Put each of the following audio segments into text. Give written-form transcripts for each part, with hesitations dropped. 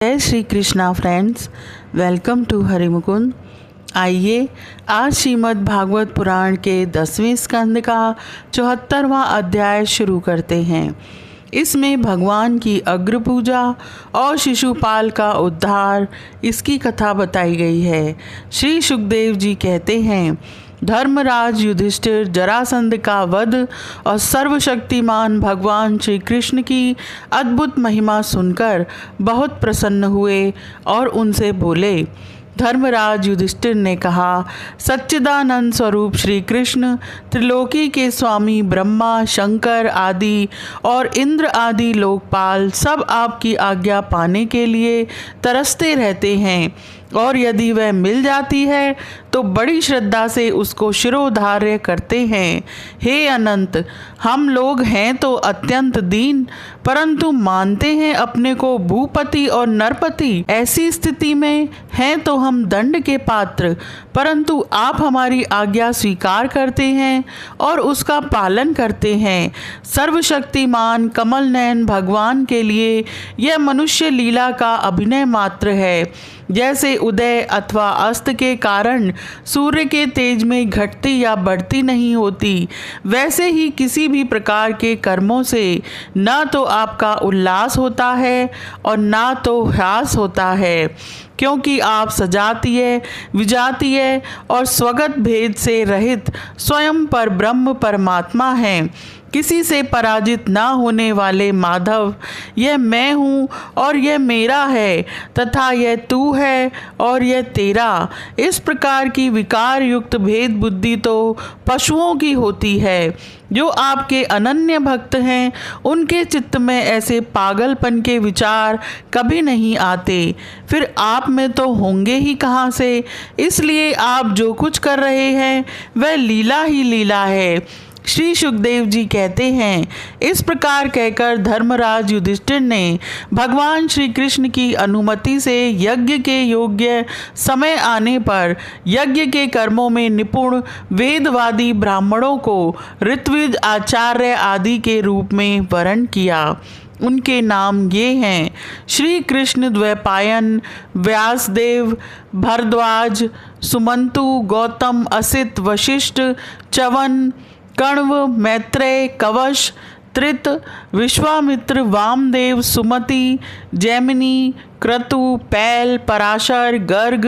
जय Shri Krishna friends, welcome to Harimukund. आइए आज श्रीमद् भागवत पुराण के 10वें स्कंद का 74वां अध्याय शुरू करते हैं। इसमें भगवान की अग्र पूजा और शिशुपाल का उद्धार, इसकी कथा बताई गई है। श्री सुखदेव जी कहते हैं, धर्मराज युधिष्ठिर जरासंध का वध और सर्वशक्तिमान भगवान श्री कृष्ण की अद्भुत महिमा सुनकर बहुत प्रसन्न हुए और उनसे बोले। धर्मराज युधिष्ठिर ने कहा, सच्चिदानंद स्वरूप श्री कृष्ण त्रिलोकी के स्वामी ब्रह्मा, शंकर आदि और इंद्र आदि लोकपाल सब आपकी आज्ञा पाने के लिए तरसते रहते हैं, और यदि वह मिल जाती है तो बड़ी श्रद्धा से उसको शिरोधार्य करते हैं। हे अनंत, हम लोग हैं तो अत्यंत दीन, परंतु मानते हैं अपने को भूपति और नरपति। ऐसी स्थिति में हैं तो हम दंड के पात्र, परंतु आप हमारी आज्ञा स्वीकार करते हैं और उसका पालन करते हैं। सर्वशक्तिमान कमल नयन भगवान के लिए यह मनुष्य लीला का अभिनय मात्र है। जैसे उदय अथवा अस्त के कारण सूर्य के तेज में घटती या बढ़ती नहीं होती, वैसे ही किसी भी प्रकार के कर्मों से न तो आपका उल्लास होता है और न तो ह्रास होता है, क्योंकि आप सजातीय, विजातीय और स्वगत भेद से रहित स्वयं पर ब्रह्म परमात्मा हैं। किसी से पराजित न होने वाले माधव, यह मैं हूँ और यह मेरा है, तथा यह तू है और यह तेरा, इस प्रकार की विकार युक्त भेद बुद्धि तो पशुओं की होती है। जो आपके अनन्य भक्त हैं, उनके चित्त में ऐसे पागलपन के विचार कभी नहीं आते। फिर आप में तो होंगे ही कहाँ से? इसलिए आप जो कुछ कर रहे हैं वह लीला ही लीला है। श्री सुखदेव जी कहते हैं, इस प्रकार कहकर धर्मराज युधिष्ठिर ने भगवान श्री कृष्ण की अनुमति से यज्ञ के योग्य समय आने पर यज्ञ के कर्मों में निपुण वेदवादी ब्राह्मणों को ऋत्विज आचार्य आदि के रूप में वरण किया। उनके नाम ये हैं, श्री कृष्ण द्वैपायन, व्यासदेव, भरद्वाज, सुमंतु, गौतम, असित, वशिष्ठ, च्यवन, कण्व, मैत्रेय, कवश, त्रित, विश्वामित्र, वामदेव, सुमति, जैमिनी, क्रतु, पैल, पराशर, गर्ग,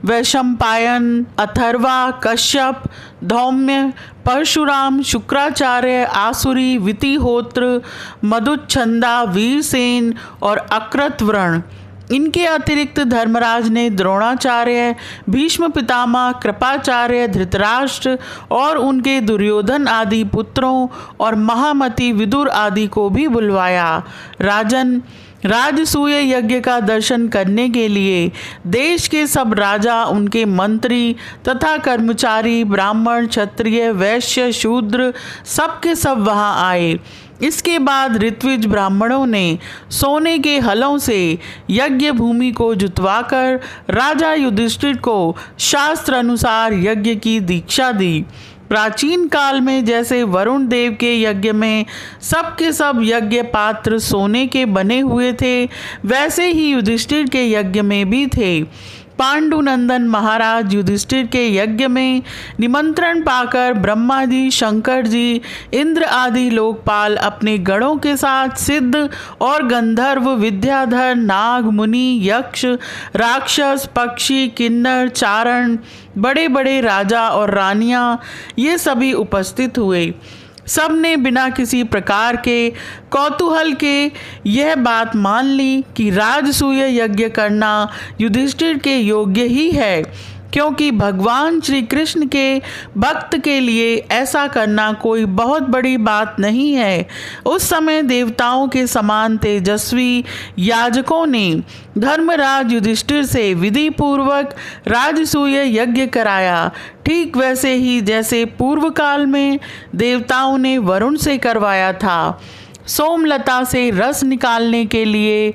वैशंपायन, अथर्वा, कश्यप, धौम्य, परशुराम, शुक्राचार्य, आसुरी, वितिहोत्र, मधुच्छंदा, वीरसेन और अकृतव्रण। इनके अतिरिक्त धर्मराज ने द्रोणाचार्य, भीष्म पितामह, कृपाचार्य, धृतराष्ट्र और उनके दुर्योधन आदि पुत्रों और महामति विदुर आदि को भी बुलवाया। राजन, राजसूय यज्ञ का दर्शन करने के लिए देश के सब राजा, उनके मंत्री तथा कर्मचारी, ब्राह्मण, क्षत्रिय, वैश्य, शूद्र सबके सब वहां आए। इसके बाद ऋत्विज ब्राह्मणों ने सोने के हलों से यज्ञ भूमि को जुतवाकर राजा युधिष्ठिर को शास्त्र अनुसार यज्ञ की दीक्षा दी। प्राचीन काल में जैसे वरुण देव के यज्ञ में सबके सब यज्ञ पात्र सोने के बने हुए थे, वैसे ही युधिष्ठिर के यज्ञ में भी थे। पांडुनंदन महाराज युधिष्ठिर के यज्ञ में निमंत्रण पाकर ब्रह्मा जी, शंकर जी, इंद्र आदि लोकपाल अपने गणों के साथ सिद्ध और गंधर्व, विद्याधर, नाग, मुनि, यक्ष, राक्षस, पक्षी, किन्नर, चारण, बड़े बड़े राजा और रानियां, ये सभी उपस्थित हुए। सब ने बिना किसी प्रकार के कौतूहल के यह बात मान ली कि राजसूय यज्ञ करना युधिष्ठिर के योग्य ही है, क्योंकि भगवान श्री कृष्ण के भक्त के लिए ऐसा करना कोई बहुत बड़ी बात नहीं है। उस समय देवताओं के समान तेजस्वी याजकों ने धर्मराज युधिष्ठिर से विधि पूर्वक राजसूय यज्ञ कराया, ठीक वैसे ही जैसे पूर्व काल में देवताओं ने वरुण से करवाया था। सोमलता से रस निकालने के लिए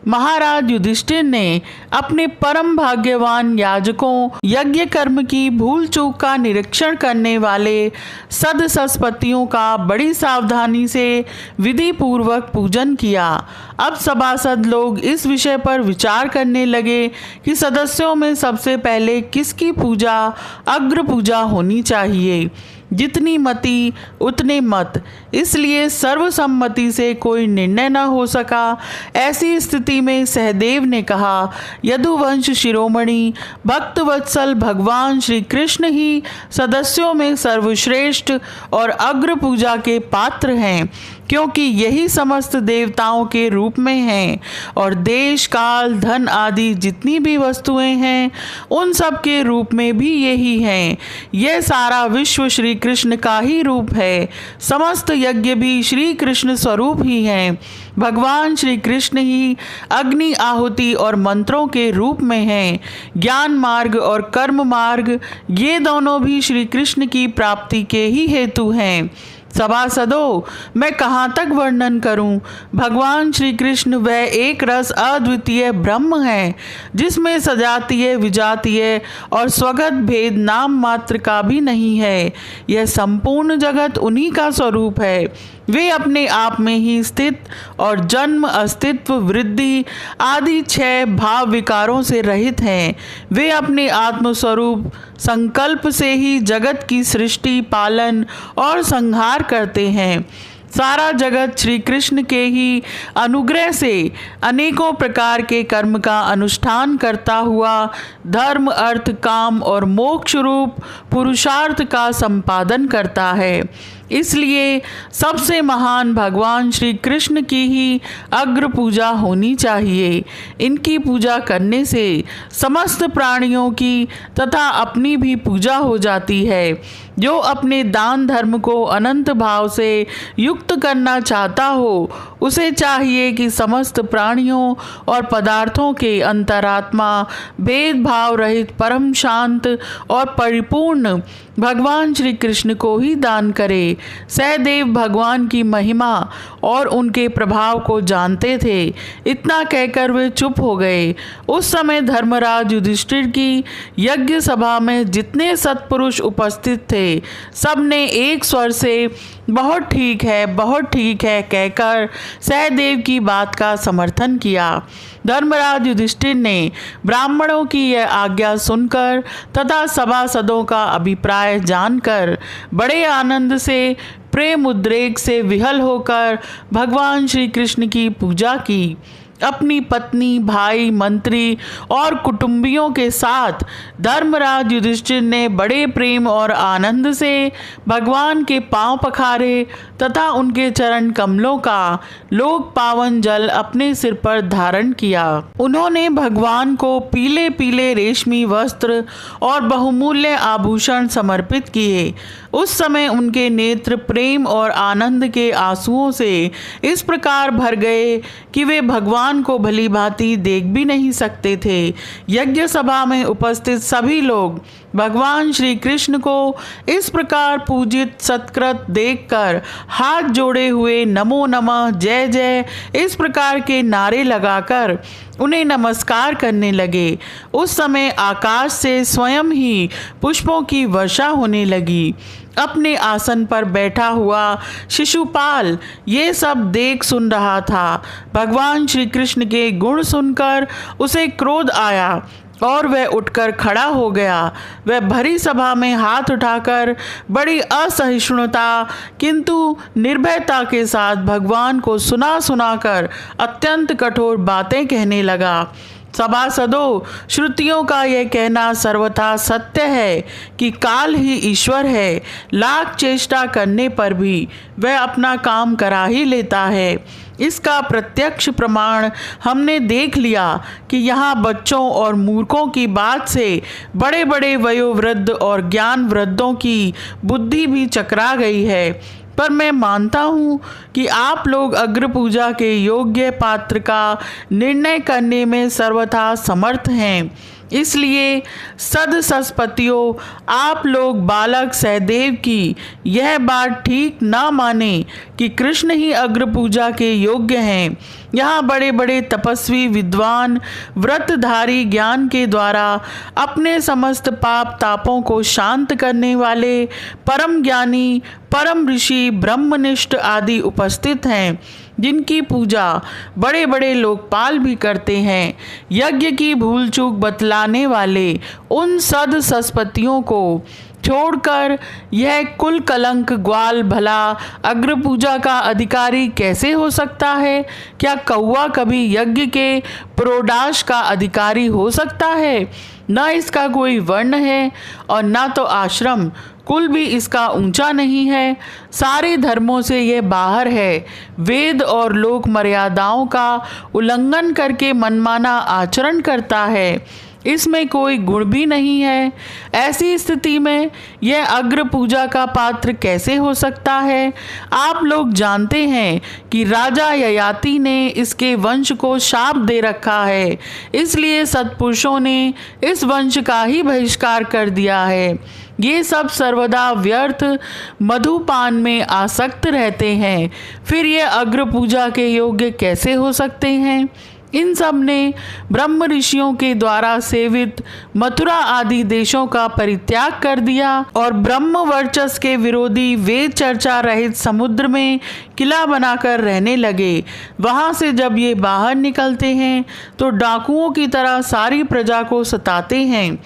महाराज युधिष्ठिर ने अपने परम भाग्यवान याजकों यज्ञ कर्म की भूल चूक का निरीक्षण करने वाले सदसस्पतियों का बड़ी सावधानी से विधि पूर्वक पूजन किया। अब सभासद लोग इस विषय पर विचार करने लगे कि सदस्यों में सबसे पहले किसकी पूजा अग्र पूजा होनी चाहिए। जितनी मति उतने मत, इसलिए सर्वसम्मति से कोई निर्णय न हो सका। ऐसी स्थिति में सहदेव ने कहा, यदुवंश शिरोमणि भक्तवत्सल भगवान श्री कृष्ण ही सदस्यों में सर्वश्रेष्ठ और अग्र पूजा के पात्र हैं, क्योंकि यही समस्त देवताओं के रूप में हैं और देश काल धन आदि जितनी भी वस्तुएं हैं उन सब के रूप में भी यही हैं। यह सारा विश्व श्री कृष्ण का ही रूप है। समस्त यज्ञ भी श्री कृष्ण स्वरूप ही हैं। भगवान श्री कृष्ण ही अग्नि आहुति और मंत्रों के रूप में हैं। ज्ञान मार्ग और कर्म मार्ग ये दोनों भी श्री कृष्ण की प्राप्ति के ही हेतु हैं। सभासदों, मैं कहाँ तक वर्णन करूं। भगवान श्री कृष्ण वह एक रस अद्वितीय ब्रह्म है, जिसमें सजातीय विजातीय और स्वगत भेद नाम मात्र का भी नहीं है। यह संपूर्ण जगत उन्हीं का स्वरूप है। वे अपने आप में ही स्थित और जन्म अस्तित्व वृद्धि आदि 6 भाव विकारों से रहित हैं। वे अपने आत्मस्वरूप संकल्प से ही जगत की सृष्टि पालन और संहार करते हैं। सारा जगत श्री कृष्ण के ही अनुग्रह से अनेकों प्रकार के कर्म का अनुष्ठान करता हुआ धर्म अर्थ काम और मोक्ष रूप पुरुषार्थ का संपादन करता है। इसलिए सबसे महान भगवान श्री कृष्ण की ही अग्र पूजा होनी चाहिए। इनकी पूजा करने से समस्त प्राणियों की तथा अपनी भी पूजा हो जाती है। जो अपने दान धर्म को अनंत भाव से युक्त करना चाहता हो, उसे चाहिए कि समस्त प्राणियों और पदार्थों के अंतरात्मा भेदभाव रहित परम शांत और परिपूर्ण भगवान श्री कृष्ण को ही दान करे। सहदेव भगवान की महिमा और उनके प्रभाव को जानते थे। इतना कहकर वे चुप हो गए। उस समय धर्मराज युधिष्ठिर की यज्ञ सभा में जितने सत्पुरुष उपस्थित थे, सबने एक स्वर से बहुत ठीक है, बहुत ठीक है कहकर सहदेव की बात का समर्थन किया। धर्मराज युधिष्ठिर ने ब्राह्मणों की यह आज्ञा सुनकर तथा सभासदों का अभिप्राय जानकर बड़े आनंद से प्रेम उद्रेक से विहल होकर भगवान श्री कृष्ण की पूजा की। अपनी पत्नी भाई मंत्री और कुटुंबियों के साथ धर्मराज युधिष्ठिर ने बड़े प्रेम और आनंद से भगवान के पांव पखारे तथा उनके चरण कमलों का लोक पावन जल अपने सिर पर धारण किया। उन्होंने भगवान को पीले पीले रेशमी वस्त्र और बहुमूल्य आभूषण समर्पित किए। उस समय उनके नेत्र प्रेम और आनंद के आंसुओं से इस प्रकार भर गए कि वे भगवान को भली भांति देख भी नहीं सकते थे। यज्ञ सभा में उपस्थित सभी लोग भगवान श्री कृष्ण को इस प्रकार पूजित सत्कृत देखकर हाथ जोड़े हुए नमो नमः जय जय इस प्रकार के नारे लगाकर उन्हें नमस्कार करने लगे। उस समय आकाश से स्वयं ही पुष्पों की वर्षा होने लगी। अपने आसन पर बैठा हुआ शिशुपाल ये सब देख सुन रहा था। भगवान श्री कृष्ण के गुण सुनकर उसे क्रोध आया और वह उठकर खड़ा हो गया। वह भरी सभा में हाथ उठाकर बड़ी असहिष्णुता किंतु निर्भयता के साथ भगवान को सुना सुनाकर अत्यंत कठोर बातें कहने लगा। सभासदों, श्रुतियों का यह कहना सर्वथा सत्य है कि काल ही ईश्वर है। लाख चेष्टा करने पर भी वह अपना काम करा ही लेता है। इसका प्रत्यक्ष प्रमाण हमने देख लिया कि यहाँ बच्चों और मूर्खों की बात से बड़े बड़े वयोवृद्ध और ज्ञान वृद्धों की बुद्धि भी चकरा गई है। पर मैं मानता हूँ कि आप लोग अग्र पूजा के योग्य पात्र का निर्णय करने में सर्वथा समर्थ हैं। इसलिए सदसस्पतियों, आप लोग बालक सहदेव की यह बात ठीक न माने कि कृष्ण ही अग्र पूजा के योग्य हैं। यहाँ बड़े बड़े तपस्वी विद्वान व्रतधारी ज्ञान के द्वारा अपने समस्त पाप तापों को शांत करने वाले परम ज्ञानी, परम ऋषि, ब्रह्मनिष्ठ आदि उपस्थित हैं, जिनकी पूजा बड़े बड़े लोकपाल भी करते हैं। यज्ञ की भूल चूक बतलाने वाले उन सदसस्पतियों को छोड़कर यह कुल कलंक ग्वाल भला अग्र पूजा का अधिकारी कैसे हो सकता है? क्या कौवा कभी यज्ञ के प्रोडाश का अधिकारी हो सकता है? न इसका कोई वर्ण है और न तो आश्रम, कुल भी इसका ऊंचा नहीं है। सारे धर्मों से यह बाहर है। वेद और लोक मर्यादाओं का उल्लंघन करके मनमाना आचरण करता है। इसमें कोई गुण भी नहीं है। ऐसी स्थिति में यह अग्र पूजा का पात्र कैसे हो सकता है? आप लोग जानते हैं कि राजा ययाति ने इसके वंश को शाप दे रखा है, इसलिए सत्पुरुषों ने इस वंश का ही बहिष्कार कर दिया है। ये सब सर्वदा व्यर्थ मधुपान में आसक्त रहते हैं, फिर ये अग्र पूजा के योग्य कैसे हो सकते हैं? इन सब ने ब्रह्म ऋषियों के द्वारा सेवित मथुरा आदि देशों का परित्याग कर दिया और ब्रह्म वर्चस के विरोधी वेद चर्चा रहित समुद्र में किला बनाकर रहने लगे। वहां से जब ये बाहर निकलते हैं तो डाकुओं की तरह सारी प्रजा को सताते हैं।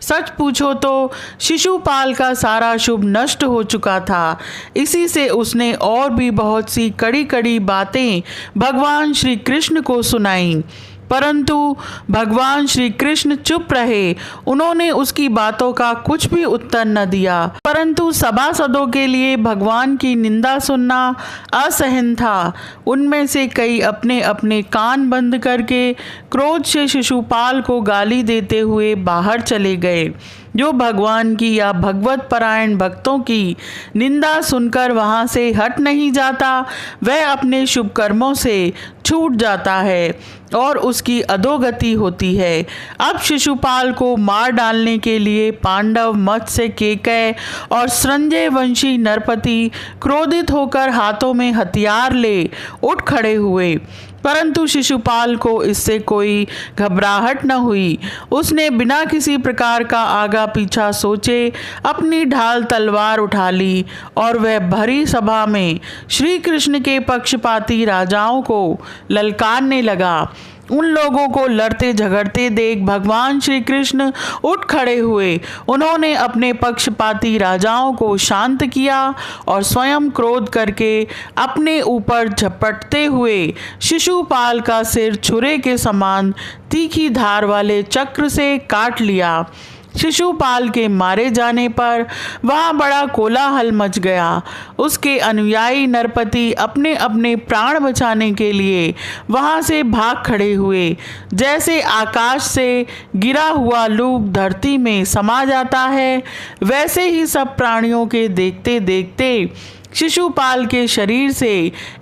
सच पूछो तो शिशुपाल का सारा शुभ नष्ट हो चुका था। इसी से उसने और भी बहुत सी कड़ी कड़ी बातें भगवान श्री कृष्ण को सुनाई, परंतु भगवान श्री कृष्ण चुप रहे। उन्होंने उसकी बातों का कुछ भी उत्तर न दिया, परंतु सभासदों के लिए भगवान की निंदा सुनना असहन था। उनमें से कई अपने अपने कान बंद करके क्रोध से शिशुपाल को गाली देते हुए बाहर चले गए। जो भगवान की या भगवत परायण भक्तों की निंदा सुनकर वहाँ से हट नहीं जाता, वह अपने शुभ कर्मों से छूट जाता है और उसकी अधोगति होती है। अब शिशुपाल को मार डालने के लिए पांडव, मत्स्य, केकय और संजय वंशी नरपति क्रोधित होकर हाथों में हथियार ले उठ खड़े हुए, परंतु शिशुपाल को इससे कोई घबराहट न हुई। उसने बिना किसी प्रकार का आगा पीछा सोचे अपनी ढाल तलवार उठा ली और वह भरी सभा में श्री कृष्ण के पक्षपाती राजाओं को ललकारने लगा। उन लोगों को लड़ते झगड़ते देख भगवान श्री कृष्ण उठ खड़े हुए। उन्होंने अपने पक्षपाती राजाओं को शांत किया और स्वयं क्रोध करके अपने ऊपर झपटते हुए शिशुपाल का सिर छुरे के समान तीखी धार वाले चक्र से काट लिया। शिशुपाल के मारे जाने पर वहाँ बड़ा कोलाहल मच गया। उसके अनुयायी नरपति अपने अपने प्राण बचाने के लिए वहाँ से भाग खड़े हुए। जैसे आकाश से गिरा हुआ लूक धरती में समा जाता है, वैसे ही सब प्राणियों के देखते देखते शिशुपाल के शरीर से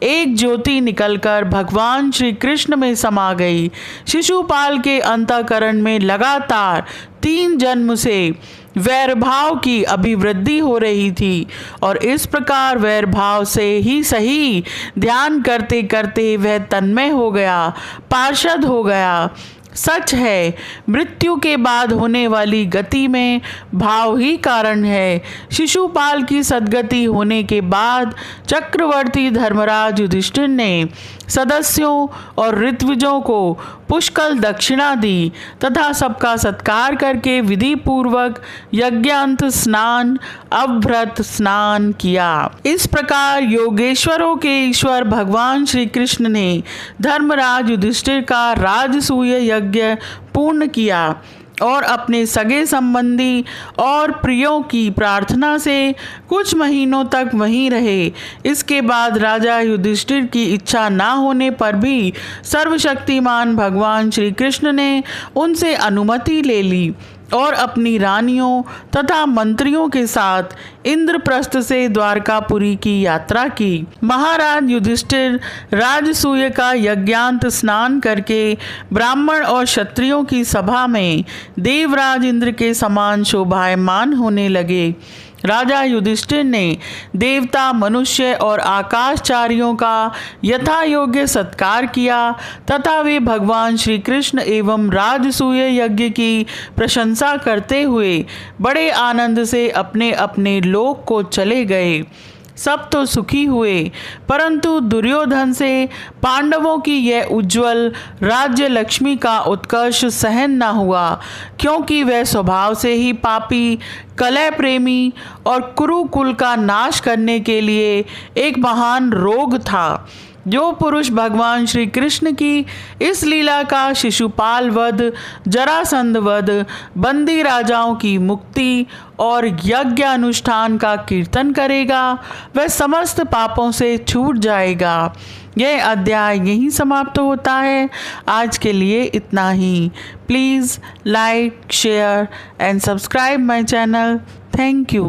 एक ज्योति निकलकर भगवान श्री कृष्ण में समा गई। शिशुपाल के अंतःकरण में लगातार 3 जन्म से वैरभाव की अभिवृद्धि हो रही थी और इस प्रकार वैरभाव से ही सही ध्यान करते करते वह तन्मय हो गया, पार्षद हो गया। सच है, मृत्यु के बाद होने वाली गति में भाव ही कारण है। शिशुपाल की सद्गति होने के बाद चक्रवर्ती धर्मराज युधिष्ठिर ने सदस्यों और ऋत्विजों को पुष्कल दक्षिणा दी तथा सबका सत्कार करके विधि पूर्वक यज्ञांत स्नान, अभ्रत स्नान किया। इस प्रकार योगेश्वरों के ईश्वर भगवान श्री कृष्ण ने धर्मराज युधिष्ठिर का राजसूय यज्ञ पूर्ण किया और अपने सगे संबंधी और प्रियों की प्रार्थना से कुछ महीनों तक वहीं रहे। इसके बाद राजा युधिष्ठिर की इच्छा ना होने पर भी सर्वशक्तिमान भगवान श्री कृष्ण ने उनसे अनुमति ले ली। और अपनी रानियों तथा मंत्रियों के साथ इंद्रप्रस्थ से द्वारकापुरी की यात्रा की। महाराज युधिष्ठिर राजसूय का यज्ञांत स्नान करके ब्राह्मण और क्षत्रियों की सभा में देवराज इंद्र के समान शोभायमान होने लगे। राजा युधिष्ठिर ने देवता, मनुष्य और आकाशचारियों का यथा योग्य सत्कार किया तथा वे भगवान श्री कृष्ण एवं राजसूय यज्ञ की प्रशंसा करते हुए बड़े आनंद से अपने अपने लोक को चले गए। सब तो सुखी हुए, परंतु दुर्योधन से पांडवों की यह उज्जवल राज्य लक्ष्मी का उत्कर्ष सहन न हुआ, क्योंकि वह स्वभाव से ही पापी, कलह प्रेमी और कुरुकुल का नाश करने के लिए एक महान रोग था। जो पुरुष भगवान श्री कृष्ण की इस लीला का शिशुपाल वध, जरासंध वध, बंदी राजाओं की मुक्ति और यज्ञ अनुष्ठान का कीर्तन करेगा, वह समस्त पापों से छूट जाएगा। यह अध्याय यहीं समाप्त होता है। आज के लिए इतना ही। Please like, share and subscribe my channel. Thank you.